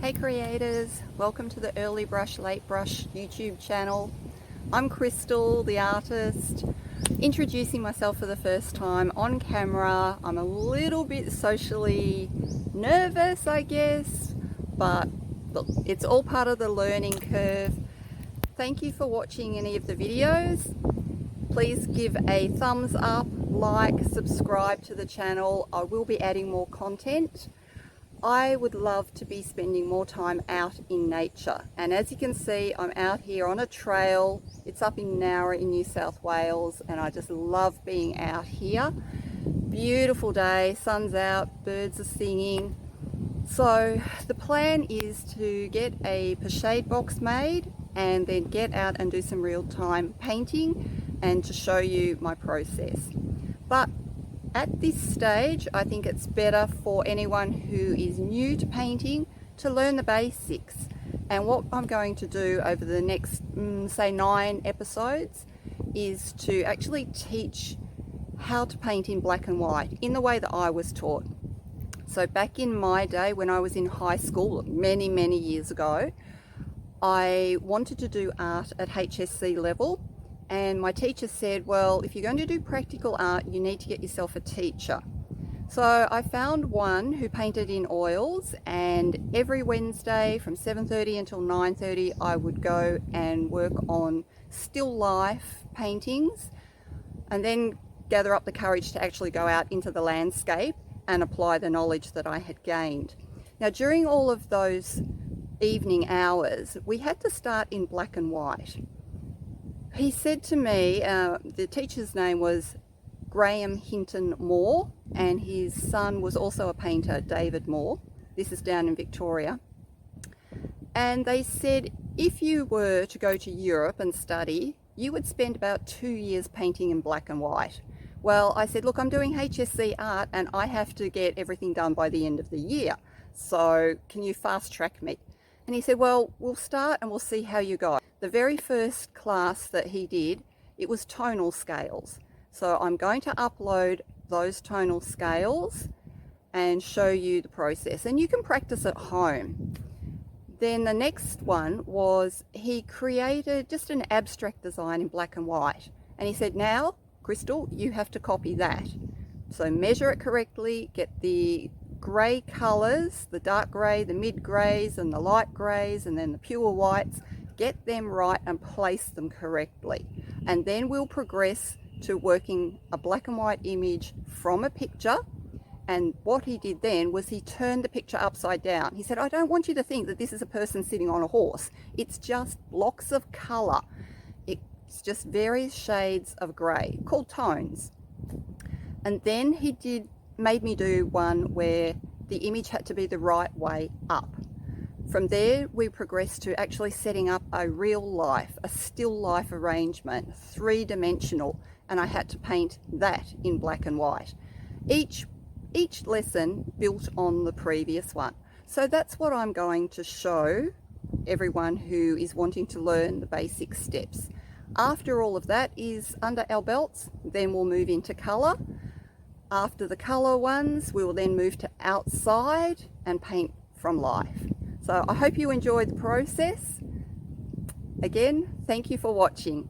Hey creators, welcome to the Early Brush Late Brush YouTube channel. I'm Crystal, the artist, introducing myself for the first time on camera. I'm a little bit socially nervous, I guess, but look, it's all part of the learning curve. Thank you for watching any of the videos. Please give a thumbs up, like, subscribe to the channel. I will be adding more content. I would love to be spending more time out in nature, and as you can see, I'm out here on a trail. It's up in Nowra in New South Wales, and I just love being out here. Beautiful day, sun's out, birds are singing. So the plan is to get a pochade box made and then get out and do some real-time painting and to show you my process. But at this stage, I think it's better for anyone who is new to painting to learn the basics. And what I'm going to do over the next, say 9 episodes, is to actually teach how to paint in black and white in the way that I was taught. So back in my day, when I was in high school, many years ago, I wanted to do art at HSC level. And my teacher said, well, if you're going to do practical art, you need to get yourself a teacher. So I found one who painted in oils, and every Wednesday from 7:30 until 9:30, I would go and work on still life paintings and then gather up the courage to actually go out into the landscape and apply the knowledge that I had gained. Now, during all of those evening hours, we had to start in black and white. He said to me, the teacher's name was Graham Hinton Moore, and his son was also a painter, David Moore. This is down in Victoria. And they said if you were to go to Europe and study, you would spend about 2 years painting in black and white. Well, I said, look, I'm doing HSC art and I have to get everything done by the end of the year. So can you fast track me? And he said, well, we'll start and we'll see how you go. The very first class that he did, it was tonal scales. So I'm going to upload those tonal scales and show you the process. And you can practice at home. Then the next one was he created just an abstract design in black and white. And he said, now, Crystal, you have to copy that. So measure it correctly, get the grey colours, the dark grey, the mid greys and the light greys, and then the pure whites. Get them right and place them correctly. And then we'll progress to working a black and white image from a picture. And what he did then was he turned the picture upside down. He said, I don't want you to think that this is a person sitting on a horse. It's just blocks of colour. It's just various shades of grey called tones. And then he made me do one where the image had to be the right way up. From there, we progressed to actually setting up a real life, a still life arrangement, 3-dimensional, and I had to paint that in black and white. Each lesson built on the previous one. So that's what I'm going to show everyone who is wanting to learn the basic steps. After all of that is under our belts, then we'll move into colour. After the colour ones, we will then move to outside and paint from life. So I hope you enjoyed the process. Again, thank you for watching.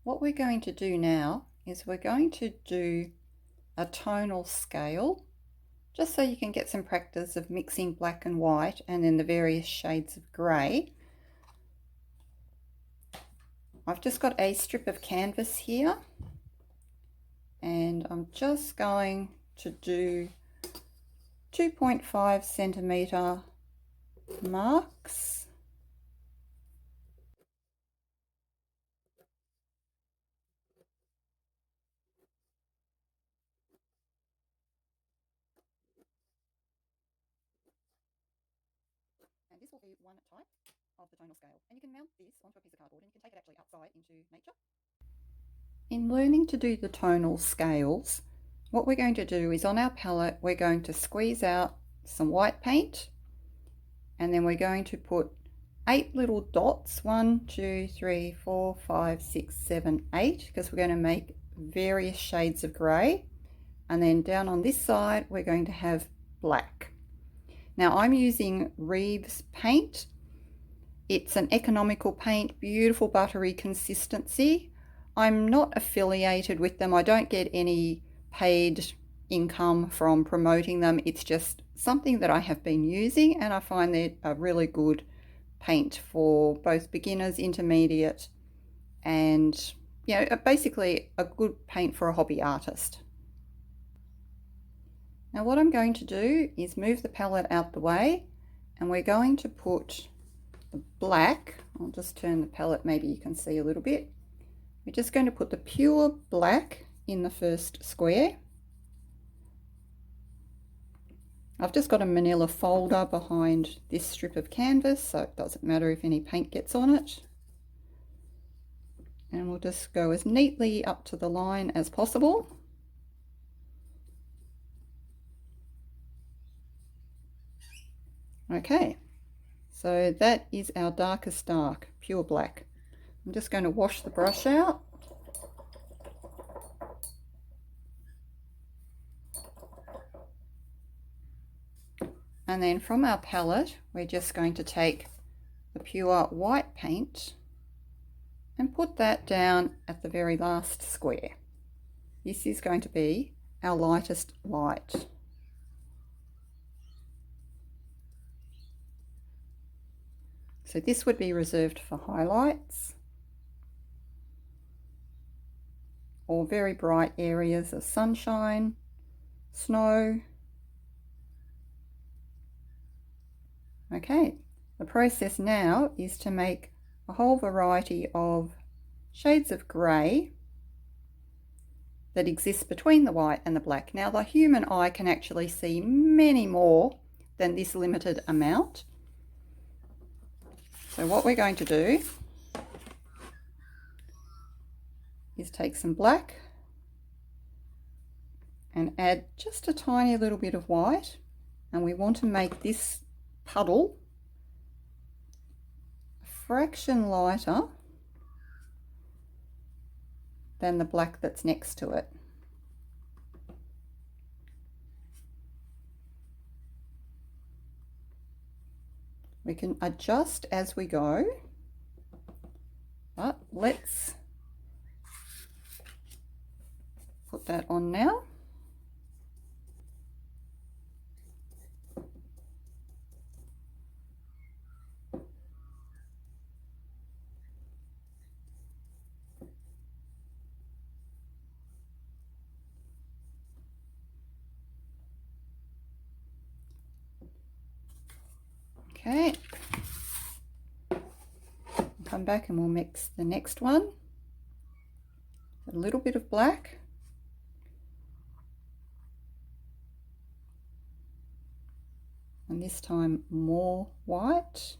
What we're going to do now is we're going to do a tonal scale, just so you can get some practice of mixing black and white and then the various shades of grey. I've just got a strip of canvas here, and I'm just going to do 2.5 centimetre marks. the one type of the tonal scale, and you can mount this onto a piece of cardboard and you can take it actually outside into nature. In learning to do the tonal scales, what we're going to do is on our palette we're going to squeeze out some white paint, and then we're going to put 8 little dots, 1, 2, 3, 4, 5, 6, 7, 8, because we're going to make various shades of grey. And then down on this side we're going to have black. Now I'm using Reeves paint. It's an economical paint, beautiful buttery consistency. I'm not affiliated with them. I don't get any paid income from promoting them. It's just something that I have been using, and I find they're a really good paint for both beginners, intermediate, and basically a good paint for a hobby artist. Now what I'm going to do is move the palette out the way, and we're going to put the black. I'll just turn the palette, maybe you can see a little bit. We're just going to put the pure black in the first square. I've just got a manila folder behind this strip of canvas, so it doesn't matter if any paint gets on it. And we'll just go as neatly up to the line as possible. Okay, so that is our darkest dark, pure black. I'm just going to wash the brush out. And then from our palette, we're just going to take the pure white paint and put that down at the very last square. This is going to be our lightest light. So this would be reserved for highlights or very bright areas of sunshine, snow. Okay, the process now is to make a whole variety of shades of grey that exist between the white and the black. Now the human eye can actually see many more than this limited amount. So what we're going to do is take some black and add just a tiny little bit of white, and we want to make this puddle a fraction lighter than the black that's next to it. We can adjust as we go, but let's put that on now. Okay, come back and we'll mix the next one. A little bit of black. And this time more white.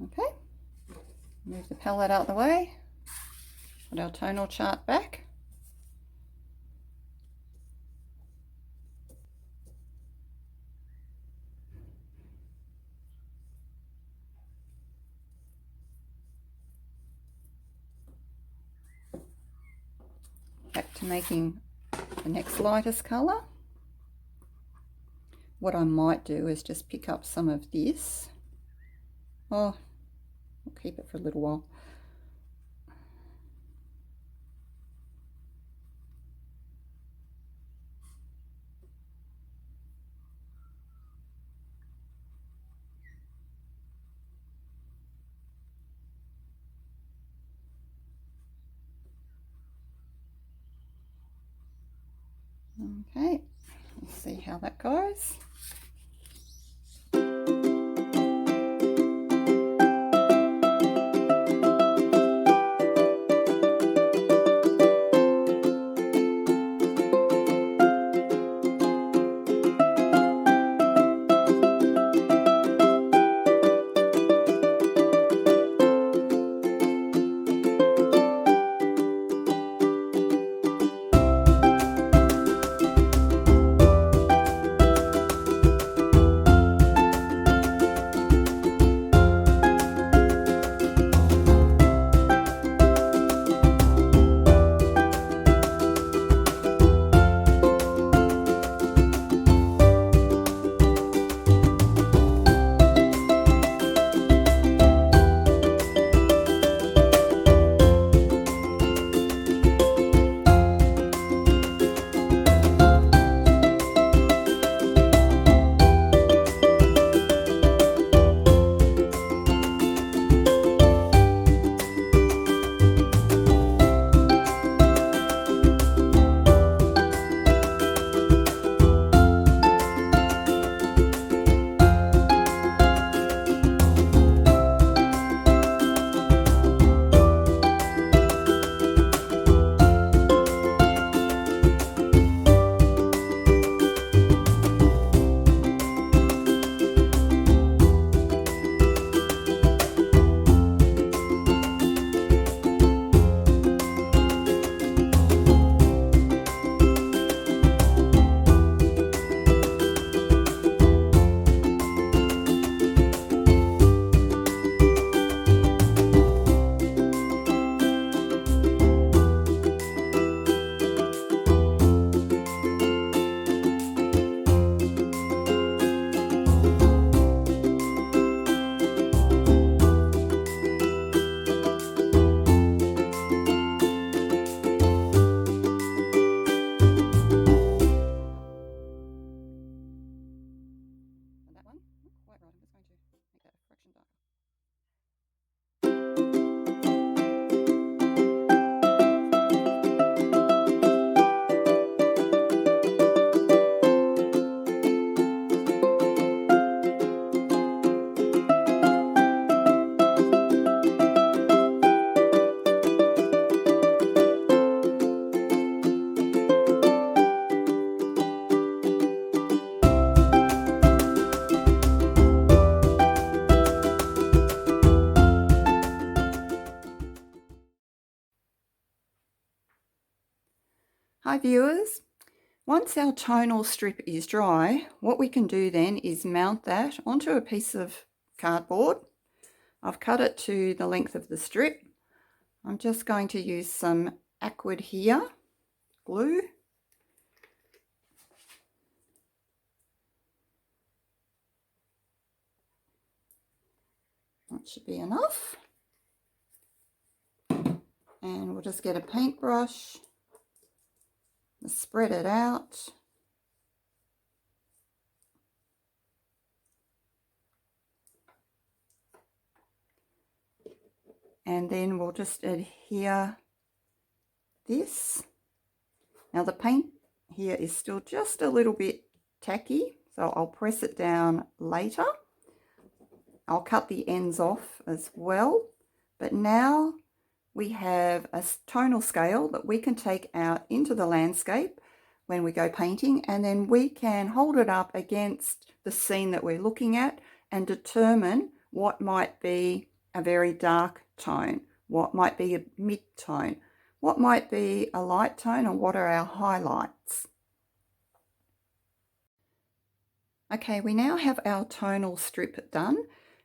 Okay. Move the palette out the way, put our tonal chart back. Back to making the next lightest colour. What I might do is just pick up some of this. Oh, we'll keep it for a little while. Okay, let's see how that goes. Hi viewers, once our tonal strip is dry, what we can do then is mount that onto a piece of cardboard. I've cut it to the length of the strip. I'm just going to use some Aquid here, glue. That should be enough. And we'll just get a paintbrush, spread it out. And then we'll just adhere this. Now the paint here is still just a little bit tacky, so I'll press it down later. I'll cut the ends off as well. But now we have a tonal scale that we can take out into the landscape when we go painting, and then we can hold it up against the scene that we're looking at and determine what might be a very dark tone, what might be a mid-tone, what might be a light tone, and what are our highlights. Okay, we now have our tonal strip done.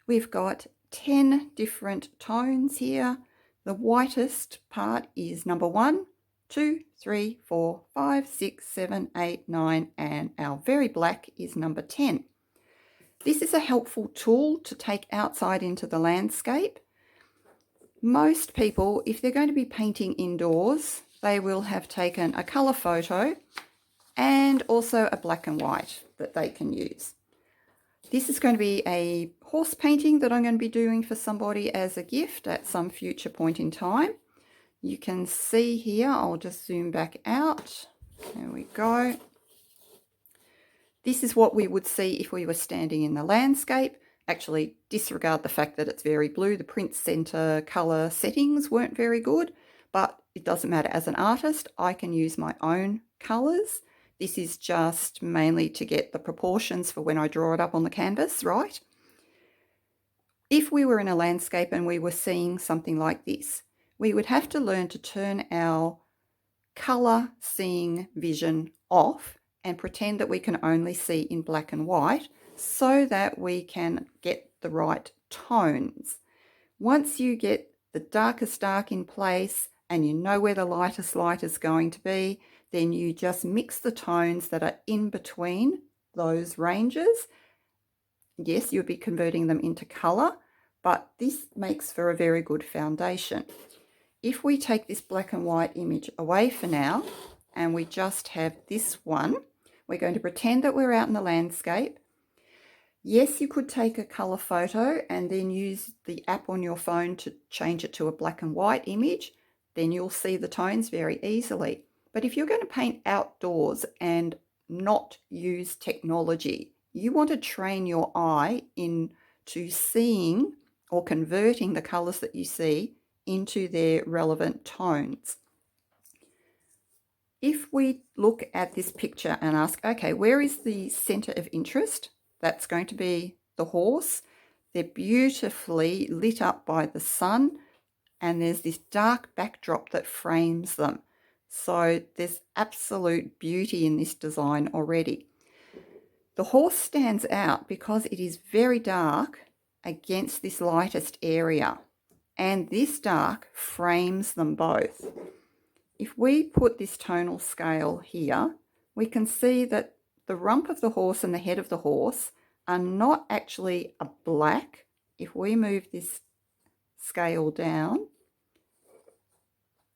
We've got 10 different tones here. The whitest part is number 1, 2, 3, 4, 5, 6, 7, 8, 9, and our very black is number 10. This is a helpful tool to take outside into the landscape. Most people, if they're going to be painting indoors, they will have taken a colour photo and also a black and white that they can use. This is going to be a horse painting that I'm going to be doing for somebody as a gift at some future point in time. You can see here, I'll just zoom back out. There we go. This is what we would see if we were standing in the landscape. Actually, disregard the fact that it's very blue. The print center color settings weren't very good, but it doesn't matter. As an artist, I can use my own colors. This is just mainly to get the proportions for when I draw it up on the canvas, right? If we were in a landscape and we were seeing something like this, we would have to learn to turn our color seeing vision off and pretend that we can only see in black and white so that we can get the right tones. Once you get the darkest dark in place and you know where the lightest light is going to be, then you just mix the tones that are in between those ranges. Yes, you'll be converting them into color, but this makes for a very good foundation. If we take this black and white image away for now and we just have this one, we're going to pretend that we're out in the landscape. Yes, you could take a color photo and then use the app on your phone to change it to a black and white image. Then you'll see the tones very easily. But if you're going to paint outdoors and not use technology, you want to train your eye into seeing or converting the colors that you see into their relevant tones. If we look at this picture and ask, okay, where is the center of interest? That's going to be the horse. They're beautifully lit up by the sun, and there's this dark backdrop that frames them. So there's absolute beauty in this design already. The horse stands out because it is very dark against this lightest area, and this dark frames them both. If we put this tonal scale here, we can see that the rump of the horse and the head of the horse are not actually a black. If we move this scale down,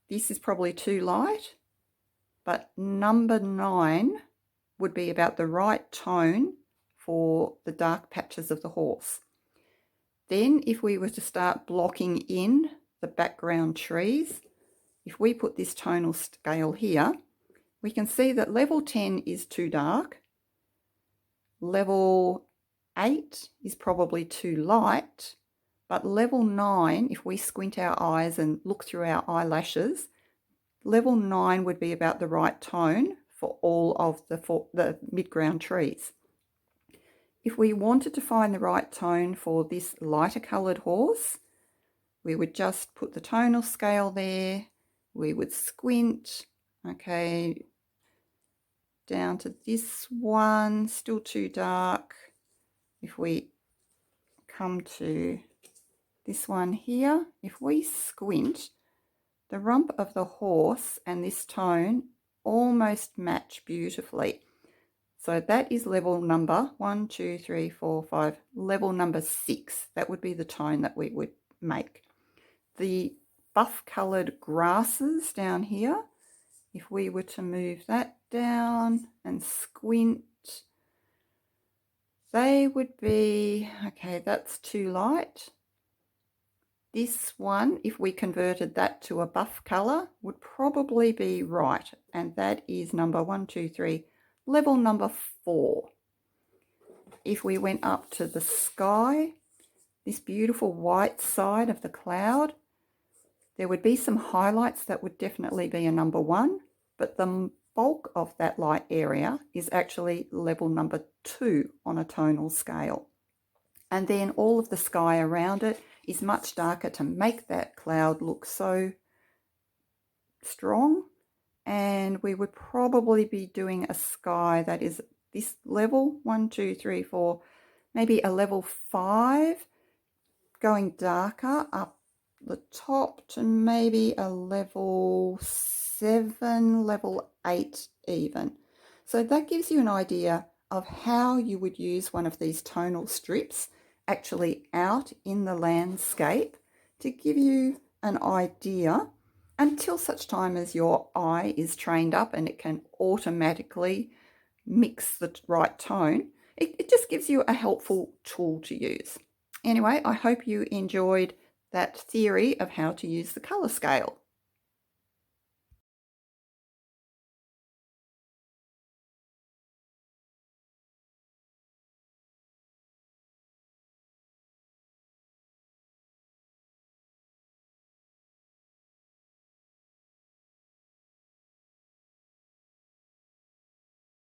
this is probably too light, but number 9 would be about the right tone for the dark patches of the horse. Then if we were to start blocking in the background trees, if we put this tonal scale here, we can see that level 10 is too dark. Level 8 is probably too light, but level 9, if we squint our eyes and look through our eyelashes, level 9 would be about the right tone for all of the mid-ground trees. If we wanted to find the right tone for this lighter coloured horse, we would just put the tonal scale there, we would squint, okay, down to this one, still too dark. If we come to this one here, if we squint, the rump of the horse and this tone almost match beautifully. So that is level number 1, 2, 3, 4, 5, level number 6. That would be the tone that we would make. The buff coloured grasses down here, if we were to move that down and squint, they would be, okay, that's too light. This one, if we converted that to a buff colour, would probably be right. And that is number 1, 2, 3, level number 4. If we went up to the sky, this beautiful white side of the cloud, there would be some highlights that would definitely be a number 1, but the bulk of that light area is actually level number 2 on a tonal scale. And then all of the sky around it is much darker to make that cloud look so strong. And we would probably be doing a sky that is this level, 1, 2, 3, 4, maybe a level 5, going darker up the top to maybe a level 7, level 8 even. So that gives you an idea of how you would use one of these tonal strips actually out in the landscape to give you an idea until such time as your eye is trained up and it can automatically mix the right tone. It just gives you a helpful tool to use. Anyway, I hope you enjoyed that theory of how to use the colour scale.